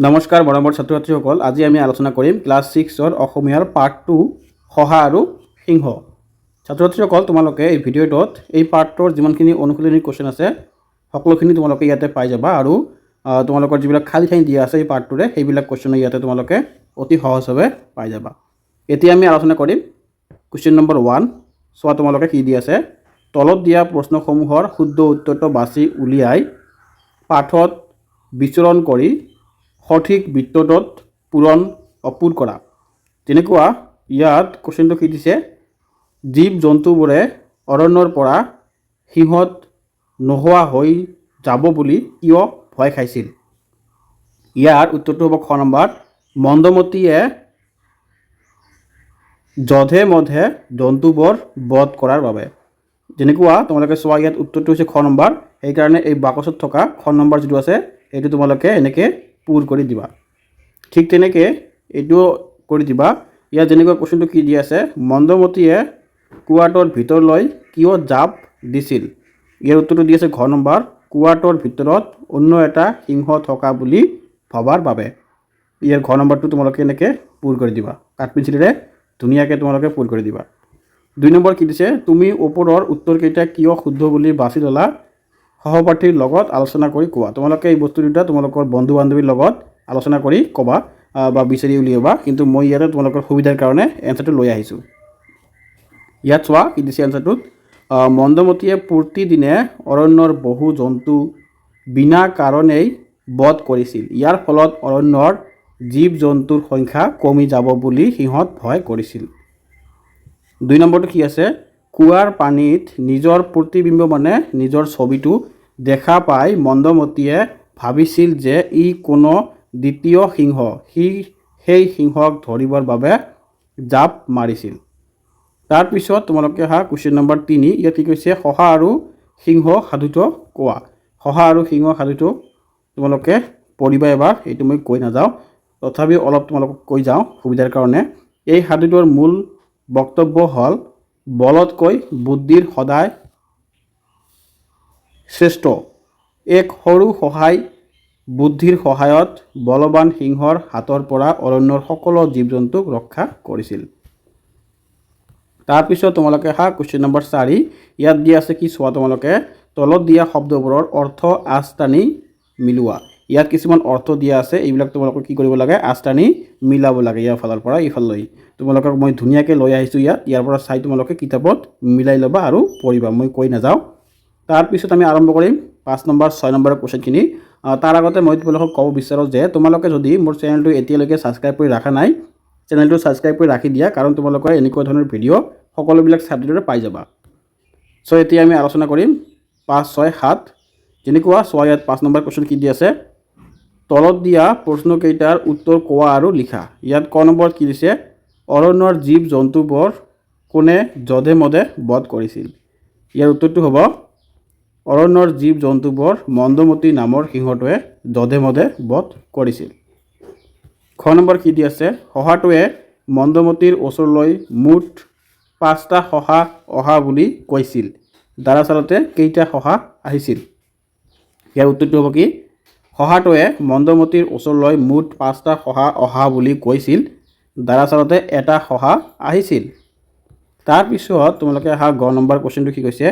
নমস্কাৰ মৰমৰ ছাত্ৰ ছাত্ৰীসকল, আজি আমি আলোচনা কৰিম ক্লাছ 6ৰ অসমীয়াৰ পাৰ্ট 2 শহা আৰু সিংহ। ছাত্ৰ ছাত্ৰীসকল, তোমালোকে এই ভিডিঅ'টোত এই পাৰ্টৰ যিমানখিনি অনুশীলনী কোৱেশ্যন আছে সকলোখিনি তোমালোকে ইয়াতে পাই যাবা আৰু তোমালোকৰ যিবিলাক খালী ঠাই দিয়া আছে এই পাৰ্টটোৰে সেইবিলাক কোৱেশ্যন ইয়াতে তোমালোকে অতি সহজভাৱে পাই যাবা। এতিয়া আমি আলোচনা কৰিম কুৱেশ্যন নম্বৰ 1। চোৱা তোমালোকে কি দি আছে, তলত দিয়া প্ৰশ্নসমূহৰ শুদ্ধ উত্তৰটো বাছি উলিয়াই পাঠত বিচৰণ কৰি সঠিক বৃত্তটোত পূৰ কৰা। তেনেকুৱা ইয়াত কোৱেশ্যনটো কি দিছে, জীৱ জন্তুবোৰে অৰণ্যৰ পৰা সিংহত নোহোৱা হৈ যাব বুলি কিয় ভয় খাইছিল? ইয়াৰ উত্তৰটো হ'ব খ নম্বৰ, মন্দমতীয়ে যধে মধে জন্তুবোৰ বধ কৰাৰ বাবে। যেনেকুৱা তোমালোকে চোৱা ইয়াত উত্তৰটো হৈছে খ নম্বৰ, সেইকাৰণে এই বাকচত থকা খ নম্বৰ যিটো আছে সেইটো তোমালোকে এনেকৈ পূৰ কৰি দিবা। ঠিক তেনেকৈ এইটো কৰি দিবা। ইয়াত যেনেকুৱা কুৱেশ্যনটো কি দি আছে, মন্দমতীয়ে কুৱাটোৰ ভিতৰলৈ কিয় জাপ দিছিল? ইয়াৰ উত্তৰটো দি আছে ঘ নম্বৰ, কুৱাটোৰ ভিতৰত অন্য এটা সিংহ থকা বুলি ভবাৰ বাবে। ইয়াৰ ঘ নম্বৰটো তোমালোকে এনেকৈ পূৰ কৰি দিবা, কাঠপেঞ্চিলেৰে ধুনীয়াকৈ তোমালোকে পূৰ কৰি দিবা। 2 নম্বৰ কি দিছে, তুমি ওপৰৰ উত্তৰকেইটা কিয় শুদ্ধ বুলি বাছি ল'লা? সহপাঠীৰ লগত আলোচনা কৰি কোৱা। তোমালোকে এই বস্তু দুটা তোমালোকৰ বন্ধু বান্ধৱীৰ লগত আলোচনা কৰি ক'বা বা বিচাৰি উলিয়াবা, কিন্তু মই ইয়াতে তোমালোকৰ সুবিধাৰ কাৰণে এনচাৰটো লৈ আহিছোঁ। ইয়াত চোৱা কি দিছে এনচাৰটোত, মন্দমতীয়ে প্ৰতিদিনে অৰণ্যৰ বহু জন্তু বিনা কাৰণেই বধ কৰিছিল। ইয়াৰ ফলত অৰণ্যৰ জীৱ জন্তুৰ সংখ্যা কমি যাব বুলি সিহঁত ভয় কৰিছিল। 2 নম্বৰটো কি আছে, কুৱাৰ পানীত নিজৰ প্ৰতিবিম্ব মানে নিজৰ ছবিটো দেখা পাই মন্দমতীয়ে ভাবিছিল যে ই কোনো দ্বিতীয় সিংহ, সি সেই সিংহক ধৰিবৰ বাবে জাপ মাৰিছিল। তাৰপিছত তোমালোকে অহা কুৱেশ্যন নম্বৰ 3, ইয়াত কি কৈছে, শহা আৰু সিংহ সাধুটো কোৱা। শহা আৰু সিংহ সাধুটো তোমালোকে পঢ়িবা এবাৰ, এইটো মই কৈ নাযাওঁ, তথাপিও অলপ তোমালোকক কৈ যাওঁ সুবিধাৰ কাৰণে। এই সাধুটোৰ মূল বক্তব্য হ'ল, বলতকৈ বুদ্ধিৰ সদায় শ্ৰেষ্ঠ। এক সৰু সহায় বুদ্ধিৰ সহায়ত বলৱান সিংহৰ হাতৰ পৰা অৰণ্যৰ সকলো জীৱ জন্তুক ৰক্ষা কৰিছিল। তাৰপিছত তোমালোকে অহা কুৱেশ্যন নম্বৰ 4, ইয়াত দিয়া আছে কি চোৱা তোমালোকে, তলত দিয়া শব্দবোৰৰ অৰ্থ আঁচ টানি মিলোৱা। ইয়াত কিছুমান অৰ্থ দিয়া আছে, এইবিলাক তোমালোকে কি কৰিব লাগে, আঁচ টানি মিলাব লাগে ইয়াৰ ফালৰ পৰা এইফাললৈ। তোমালোকক মই ধুনীয়াকৈ লৈ আহিছোঁ ইয়াৰ পৰা চাই তোমালোকে কিতাপত মিলাই ল'বা আৰু পঢ়িবা, মই কৈ নাযাওঁ। তাৰপিছত আমি আৰম্ভ কৰিম 5 নম্বৰ 6 নম্বৰৰ কুৱেশ্যনখিনি। তাৰ আগতে মই তোমালোকক ক'ব বিচাৰোঁ যে তোমালোকে যদি মোৰ চেনেলটো এতিয়ালৈকে ছাবস্ক্ৰাইব কৰি ৰখা নাই, চেনেলটো ছাবস্ক্ৰাইব কৰি ৰাখি দিয়া, কাৰণ তোমালোকৰ এনেকুৱা ধৰণৰ ভিডিঅ' সকলোবিলাক ছাবজেক্টতে পাই যাবা। চ' এতিয়া আমি আলোচনা কৰিম 5, 6, 7। যেনেকুৱা চোৱা ইয়াত 5 নম্বৰ কুৱেশ্যন কি দি আছে, তলত দিয়া প্ৰশ্নকেইটাৰ উত্তৰ কোৱা আৰু লিখা। ইয়াত ক নম্বৰত কি দিছে, অৰণ্যৰ জীৱ জন্তুবোৰ কোনে যধে মধে বধ কৰিছিল? ইয়াৰ উত্তৰটো হ'ব, অৰণ্যৰ জীৱ জন্তুবোৰ মন্দমতী নামৰ সিংহটোৱে যধে মধে বধ কৰিছিল। খ নম্বৰ কি দি আছে, শহাটোৱে মন্দমতীৰ ওচৰলৈ মুঠ 5টা শহা অহা বুলি কৈছিল। দৰাচলতে কেইটা শহা আহিছিল? ইয়াৰ উত্তৰটো হ'ব কি, শহাটোৱে মন্দমতীৰ ওচৰলৈ মুঠ 5টা শহা অহা বুলি কৈছিল, দৰাচলতে এটা শহা আহিছিল। তাৰপিছত তোমালোকে অহা গ নম্বৰ কুৱেশ্যনটো কি কৈছে,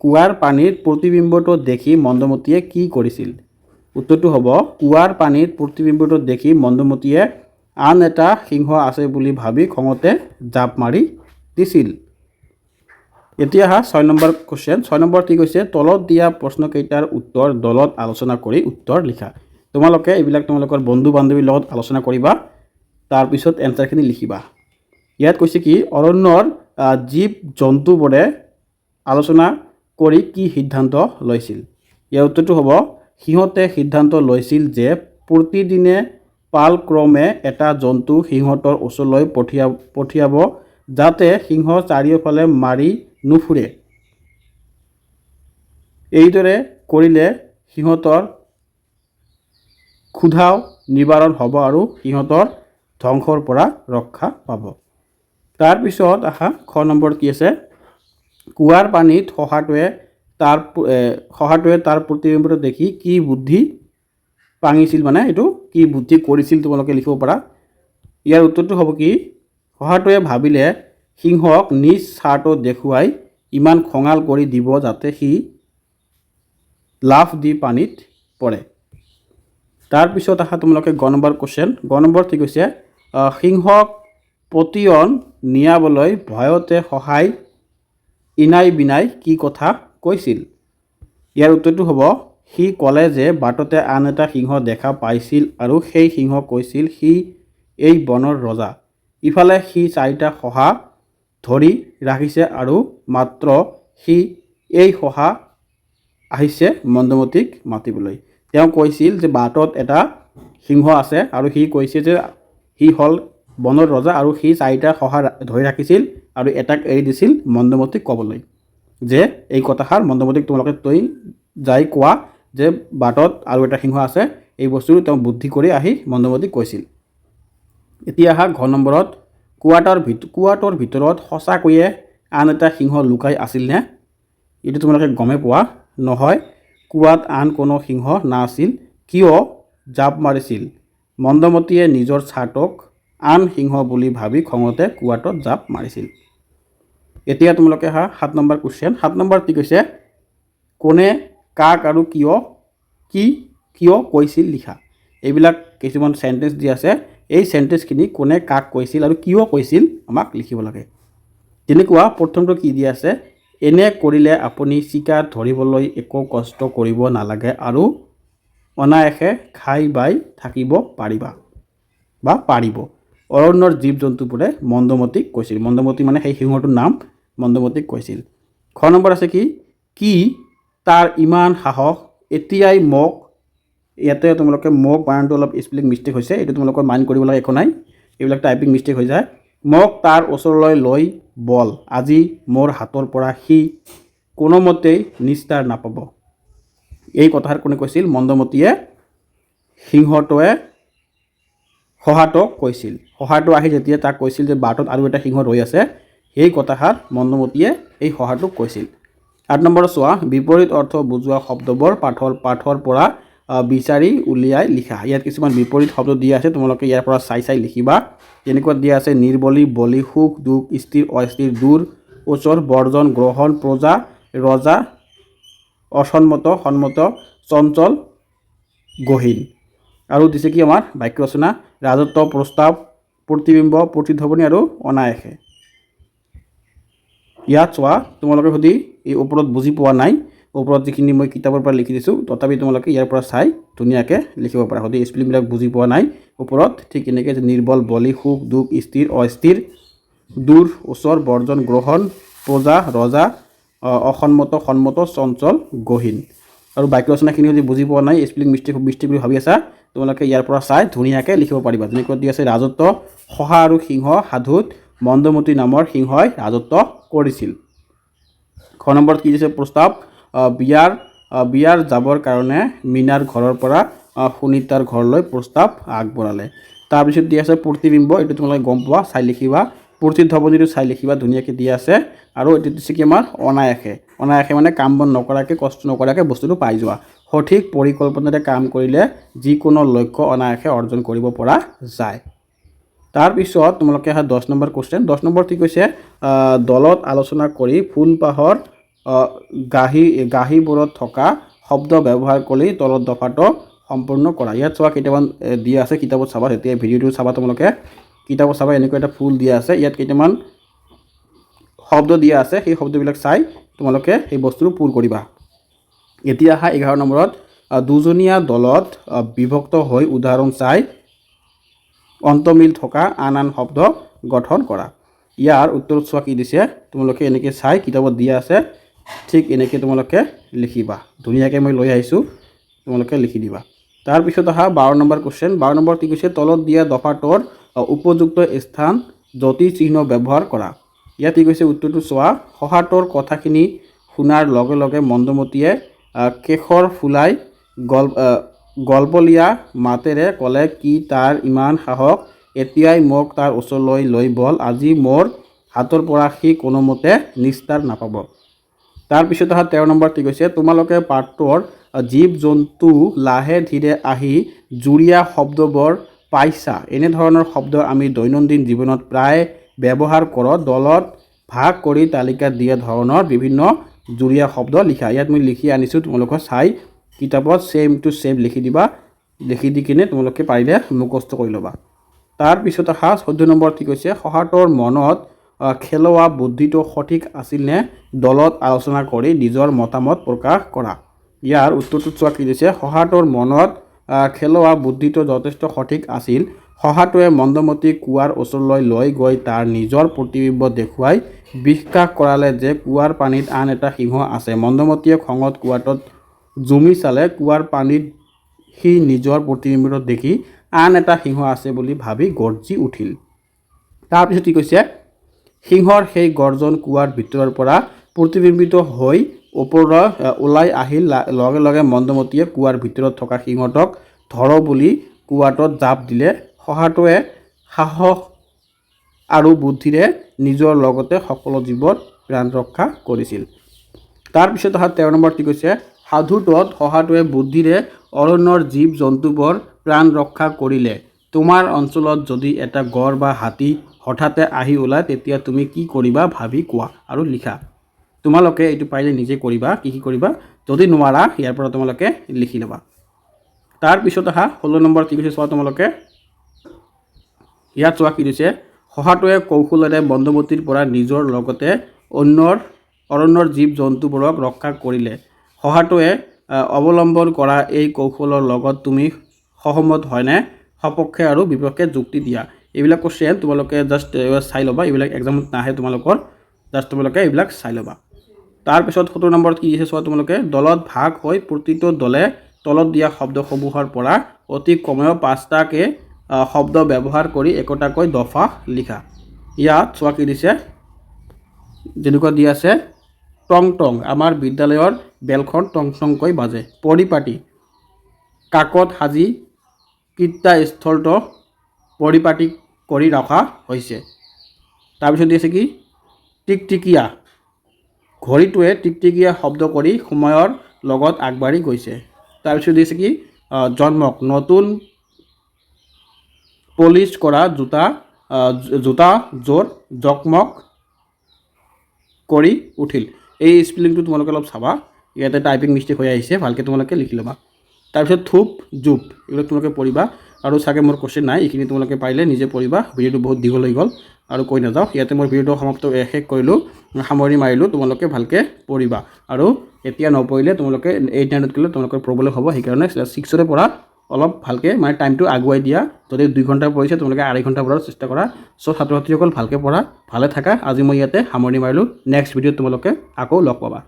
কুৱাৰ পানীৰ প্ৰতিবিম্বটো দেখি মন্দমতীয়ে কি কৰিছিল? উত্তৰটো হ'ব, কুৱাৰ পানীৰ প্ৰতিবিম্বটো দেখি মন্দমতীয়ে আন এটা সিংহ আছে বুলি ভাবি খঙতে জাপ মাৰি দিছিল। এতিয়া অহা 6 নম্বৰ কুৱেশ্যন। 6 নম্বৰ কি কৈছে, তলত দিয়া প্ৰশ্নকেইটাৰ উত্তৰ দলত আলোচনা কৰি উত্তৰ লিখা। তোমালোকে এইবিলাক তোমালোকৰ বন্ধু বান্ধৱীৰ লগত আলোচনা কৰিবা, তাৰপিছত এনচাৰখিনি লিখিবা। ইয়াত কৈছে কি, অৰণ্যৰ জীৱ জন্তুবোৰে আলোচনা কৰি কি সিদ্ধান্ত লৈছিল? ইয়াৰ উত্তৰটো হ'ব, সিহঁতে সিদ্ধান্ত লৈছিল যে প্ৰতিদিনে পালক্ৰমে এটা জন্তু সিংহটোৰ ওচৰলৈ পঠিয়াব যাতে সিংহ চাৰিওফালে মাৰি নুফুৰে। এইদৰে কৰিলে সিহঁতৰ ক্ষুধাও নিবাৰণ হ'ব আৰু সিহঁতৰ ধ্বংসৰ পৰা ৰক্ষা পাব। তাৰপিছত আহা খ নম্বৰ কি আছে, কুৱাৰ পানীত শহাটোৱে তাৰ প্ৰতিবিম্বটো দেখি কি বুদ্ধি পাঙিছিল মানে এইটো কি বুদ্ধি কৰিছিল তোমালোকে লিখিব পাৰা। ইয়াৰ উত্তৰটো হ'ব কি শহাটোৱে ভাবিলে সিংহক নিজ স্বাৰ্থ দেখুৱাই ইমান খঙাল কৰি দিব যাতে সি লাফ দি পানীত পৰে। তাৰপিছত আহা তোমালোকে গ নম্বৰ কুৱেশ্যন। গ নম্বৰ ঠিক হৈছে সিংহক পতিয়ন নিয়াবলৈ ভয়তে সহায় ইনাই বিনাই কি কথা কৈছিল। ইয়াৰ উত্তৰটো হ'ব সি ক'লে যে বাটতে আন এটা সিংহ দেখা পাইছিল আৰু সেই সিংহ কৈছিল সি এই বনৰ ৰজা। ইফালে সি 4টা শহা ধৰি ৰাখিছে আৰু মাত্ৰ সি এই শহা আহিছে মন্দমতীক মাতিবলৈ। তেওঁ কৈছিল যে বাটত এটা সিংহ আছে আৰু সি কৈছে যে সি হ'ল বনৰ ৰজা আৰু সি 4টা শহা ধৰি ৰাখিছিল আৰু এটাক এৰি দিছিল মন্দমতীক ক'বলৈ যে এই কথাষাৰ মন্দমতীক তোমালোকে তই যাই কোৱা যে বাটত আৰু এটা সিংহ আছে। এই বস্তুটো তেওঁ বুদ্ধি কৰি আহি মন্দমতীক কৈছিল। এতিয়া আহা ঘ নম্বৰত কুৱাটোৰ ভিতৰত সঁচাকৈয়ে আন এটা সিংহ লুকাই আছিলনে? এইটো তোমালোকে গমে পোৱা নহয়। কুৱাত আন কোনো সিংহ নাছিল। কিয় জাপ মাৰিছিল? মন্দমতীয়ে নিজৰ স্বাৰ্থক আন সিংহ বুলি ভাবি খঙতে কুৱাটোত জাপ মাৰিছিল। এতিয়া তোমালোকে আহা 7 নম্বৰ কুৱেশ্যন। 7 নম্বৰ কি কৈছে কোনে কাক আৰু কিয় কৈছিল লিখা। এইবিলাক কিছুমান চেণ্টেঞ্চ দি আছে। এই চেণ্টেঞ্চখিনি কোনে কাক কৈছিল আৰু কিয় কৈছিল আমাক লিখিব লাগে। তেনেকুৱা প্ৰথমটো কি দি আছে এনে কৰিলে আপুনি চিকাৰ ধৰিবলৈ একো কষ্ট কৰিব নালাগে আৰু অনায়াসে খাই বাই থাকিব পাৰিব। অৰণ্যৰ জীৱ জন্তুবোৰে মন্দমতীক কৈছিল। মন্দমতী মানে সেই সিংহটোৰ নাম মন্দমতীক কৈছিল। খ নম্বৰ আছে কি তাৰ ইমান সাহস এতিয়াই মোক, ইয়াতে তোমালোকে মোক বানানটো অলপ স্পেলিং মিষ্টেক হৈছে, এইটো তোমালোকৰ মাইণ্ড কৰিব লাগে একো নাই, এইবিলাক টাইপিং মিষ্টেক হৈ যায়। মোক তাৰ ওচৰলৈ লৈ বল, আজি মোৰ হাতৰ পৰা সি কোনোমতেই নিস্তাৰ নাপাব। এই কথাৰ কোনে কৈছিল? মন্দমতীয়ে সিংহটোৱে শহাটোক কৈছিল। শহাটো আহি যেতিয়া তাক কৈছিল যে বাটত আৰু এটা সিংহ ৰৈ আছে, সেই কথাষাৰ মন্দমতীয়ে এই শহাটোক কৈছিল। 8 নম্বৰ চোৱা বিপৰীত অৰ্থ বুজোৱা শব্দবোৰ পাঠৰ পৰা বিচাৰি উলিয়াই লিখা। ইয়াত কিছুমান বিপৰীত শব্দ দিয়া আছে, তোমালোকে ইয়াৰ পৰা চাই লিখিবা। তেনেকুৱা দিয়া আছে নিৰ্বলি, বলি, সুখ, দুখ, স্থিৰ, অস্থিৰ, দূৰ, ওচৰ, বৰ্জন, গ্ৰহণ, প্ৰজা, ৰজা, অসন্মত, সন্মত, চঞ্চল, গহীন। আৰু দিছে কি আমাৰ বাক্য ৰচনা ৰাজত্ব, প্ৰস্তাৱ, প্ৰতিবিম্ব, প্ৰতিধ্বনি আৰু অনায়াসে। ইয়াত চোৱা তোমালোকে যদি এই ওপৰত বুজি পোৱা নাই, ওপৰত যিখিনি মই কিতাপৰ পৰা লিখি দিছোঁ, তথাপি তোমালোকে ইয়াৰ পৰা চাই ধুনীয়াকৈ লিখিব পাৰা। যদি স্পেলিংবিলাক বুজি পোৱা নাই ওপৰত, ঠিক এনেকৈ নিৰ্বল, বলি, সুখ, দুখ, স্থিৰ, অস্থিৰ, দূৰ, ওচৰ, বৰ্জন, গ্ৰহণ, প্ৰজা, ৰজা, অসন্মত, সন্মত, চঞ্চল, গহীন। আৰু বাক্য ৰচনাখিনি যদি বুজি পোৱা নাই, স্পেলিং মিষ্টেক বুলি ভাবি আছা, তোমালোকে ইয়াৰ পৰা চাই ধুনীয়াকৈ লিখিব পাৰিবা। যেনেকৈ দি আছে ৰাজত্ব, শহা আৰু সিংহ সাধুত মন্দমতী নামৰ সিংহই ৰাজত্ব কৰিছিল। খ নম্বৰত কি দিছে প্ৰস্তাৱ বিয়াৰ যাবৰ কাৰণে মীনাৰ ঘৰৰ পৰা সুনীতাৰ ঘৰলৈ প্ৰস্তাৱ আগবঢ়ালে। তাৰপিছত দি আছে প্ৰতিবিম্ব, এইটো তোমালোকে গম পোৱা, চাই লিখিবা। প্ৰতিধ্বনিটো চাই লিখিবা, ধুনীয়াকৈ দিয়া আছে। আৰু এইটো দিছে কি আমাৰ অনায়াসে মানে কাম বন নকৰাকৈ, কষ্ট নকৰাকৈ বস্তুটো পাই যোৱা। সঠিক পৰিকল্পনাৰে কাম কৰিলে যিকোনো লক্ষ্য অনায়াসে অৰ্জন কৰিব পৰা যায়। তাৰপিছত তোমালোকে আহা 10 নম্বৰ কুৱেশ্যন। 10 নম্বৰ কি কৈছে দলত আলোচনা কৰি ফুলপাহৰ গাহীবোৰত থকা শব্দ ব্যৱহাৰ কৰি তলত দফাটো সম্পূৰ্ণ কৰা। ইয়াত চোৱা কেইটামান দিয়া আছে, কিতাপত চাবা, তেতিয়া ভিডিঅ'টো চাবা তোমালোকে, কিতাপত চাবা এনেকুৱা এটা ফুল দিয়া আছে, ইয়াত কেইটামান শব্দ দিয়া আছে, সেই শব্দবিলাক চাই তোমালোকে সেই বস্তুটো পূৰ কৰিবা। এতিয়া আহা 11 নম্বৰত দুজনীয়া দলত বিভক্ত হৈ উদাহৰণ চাই অন্তমিল থকা আন শব্দ গঠন কৰা। ইয়াৰ উত্তৰত চোৱা কি দিছে, তোমালোকে এনেকৈ চাই কিতাপত দিয়া আছে, ঠিক এনেকৈ তোমালোকে লিখিবা। ধুনীয়াকৈ মই লৈ আহিছোঁ, তোমালোকে লিখি দিবা। তাৰপিছত আহা 12 নম্বৰ কুৱেশ্যন। 12 নম্বৰ কি কৈছে তলত দিয়া দফাটোৰ উপযুক্ত স্থান জ্যোতি চিহ্ন ব্যৱহাৰ কৰা। ইয়াত কি কৈছে উত্তৰটো চোৱা শহাটোৰ কথাখিনি শুনাৰ লগে লগে মন্দমতীয়ে কেশৰ ফুলাই গল্পলীয়া মাতেৰে ক'লে কি তাৰ ইমান সাহস এতিয়াই মোক তাৰ ওচৰলৈ লৈ বল, আজি মোৰ হাতৰ পৰা সি কোনোমতে নিস্তাৰ নাপাব। তাৰপিছত আহা 13 নম্বৰ কি কৈছে তোমালোকে পাঠটোৰ জীৱ জন্তু লাহে ধীৰে আহি জুৰীয়া শব্দবোৰ পাইছা এনেধৰণৰ শব্দ আমি দৈনন্দিন জীৱনত প্ৰায় ব্যৱহাৰ কৰোঁ দলত ভাগ কৰি তালিকাত দিয়া ধৰণৰ বিভিন্ন জুৰীয়া শব্দ লিখা ইয়াত মই লিখি আনিছোঁ তোমালোকে চাই কিতাপত ছেম টু ছেম লিখি দিবা লিখি দি কিনে তোমালোকে পাৰিলে মুখস্থ কৰি ল'বা তাৰপিছত অহা 14 নম্বৰ ঠিক হৈছে সহাটোৰ মনত খেলোৱা বুদ্ধিটো সঠিক আছিল নে দলত আলোচনা কৰি নিজৰ মতামত প্ৰকাশ কৰা ইয়াৰ উত্তৰটো চোৱা কি দিছে সহাটোৰ মনত খেলোৱা বুদ্ধিটো যথেষ্ট সঠিক আছিল সহাটোৱে মন্দমতি কুৱাৰ ওচৰলৈ লৈ গৈ তাৰ নিজৰ প্ৰতিবিম্ব দেখুৱাই বিশ্বাস কৰালে যে কুৱাৰ পানীত আন এটা সিংহ আছে মন্দমতিয়ে খঙত কুৱাটোত জুমি চালে কুৱাৰ পানীত সি নিজৰ প্ৰতিবিম্বটো দেখি আন এটা সিংহ আছে বুলি ভাবি গৰ্জি উঠিল তাৰপিছত কি কৈছে সিংহৰ সেই গৰ্জন কুৱাৰ ভিতৰৰ পৰা প্ৰতিবিম্বিত হৈ ওপৰলৈ ওলাই আহিল লগে লগে মন্দমতিয়ে কুৱাৰ ভিতৰত থকা সিংহটোক ধৰ বুলি কুৱাটোত জাপ দিলে সহাটোৱে সাহস আৰু বুদ্ধিৰে নিজৰ লগতে সকলো জীৱৰ প্ৰাণ ৰক্ষা কৰিছিল তাৰপিছত অহা 13 নম্বৰ ঠিক কৈছে সাধুটোত সহাটোৱে বুদ্ধিৰে অৰণ্যৰ জীৱ জন্তুবোৰ প্ৰাণ ৰক্ষা কৰিলে তোমাৰ অঞ্চলত যদি এটা গড় বা হাতী হঠাতে আহি ওলায় তেতিয়া তুমি কি কৰিবা ভাবি কোৱা আৰু লিখা তোমালোকে এইটো পাৰিলে নিজে কৰিবা কি কৰিবা যদি নোৱাৰা ইয়াৰ পৰা তোমালোকে লিখি ল'বা তাৰপিছত অহা 16 নম্বৰ ঠিক কৈছে চোৱা তোমালোকে ইয়াত চোৱা কি দিছে সহাটোৱে কৌশলেৰে মন্দমতিৰ পৰা নিজৰ লগতে অৰণ্যৰ জীৱ জন্তুবোৰক ৰক্ষা কৰিলে সহাটোৱে অৱলম্বন কৰা এই কৌশলৰ লগত তুমি সহমত হয়নে সপক্ষে আৰু বিপক্ষে যুক্তি দিয়া এইবিলাক কোৱেশ্চন তোমালোকে জাষ্ট চাই ল'বা এইবিলাক এক্সামত নাহে তোমালোকৰ জাষ্ট তোমালোকে এইবিলাক চাই ল'বা তাৰপিছত 17 নম্বৰত কি দিছে চোৱা তোমালোকে দলত ভাগ হৈ প্ৰতিটো দলে তলত দিয়া শব্দসমূহৰ পৰা অতি কমেও 5টাকে শব্দ ব্যৱহাৰ কৰি একোটাকৈ দফা লিখা ইয়াত চোৱা কি দিছে যেনেকুৱা দি আছে টং টং আমাৰ বিদ্যালয়ৰ বেলখন টং টংকৈ বাজে পৰিপাটি কাকত সাজি কীৰ্তিস্থলটো পৰিপাটি কৰি ৰখা হৈছে তাৰপিছত দি আছে কি টিকটিকিয়া ঘড়ীটোৱে টিকটিকিয়া শব্দ কৰি সময়ৰ লগত আগবাঢ়ি গৈছে তাৰপিছত দি আছে কি জন্মক নতুন পলিশ কৰা জোতা জোৰ জকমক কৰি উঠিল এই স্পেলিংটো তোমালোকে অলপ চাবা ইয়াতে টাইপিং মিষ্টেক হৈ আহিছে ভালকৈ তোমালোকে লিখি ল'বা তাৰপিছত থুপ জুপ এইবিলাক তোমালোকে পঢ়িবা আৰু চাগে মোৰ কোৱেশ্চন নাই এইখিনি তোমালোকে পাৰিলে নিজে পঢ়িবা ভিডিঅ'টো বহুত দীঘল হৈ গ'ল আৰু কৈ নাযাওঁ ইয়াতে মই ভিডিঅ'টো সমাপ্ত শেষ কৰিলোঁ সামৰি মাৰিলোঁ তোমালোকে ভালকৈ পঢ়িবা আৰু এতিয়া নপঢ়িলে তোমালোকে 8-9ত গ'লে তোমালোকৰ প্ৰব্লেম হ'ব সেইকাৰণে 6ৰে পৰা অলপ ভালকৈ মানে টাইমটো আগুৱাই দিয়া যদি 2 ঘণ্টা পঢ়িছে তোমালোকে 2.5 ঘণ্টা পঢ়াৰ চেষ্টা কৰা চ' ছাত্ৰ ছাত্ৰীসকল ভালকৈ পঢ়া ভালে থাকা আজি মই ইয়াতে সামৰণি মাৰিলোঁ নেক্সট ভিডিঅ'ত তোমালোকে আকৌ লগ পাবা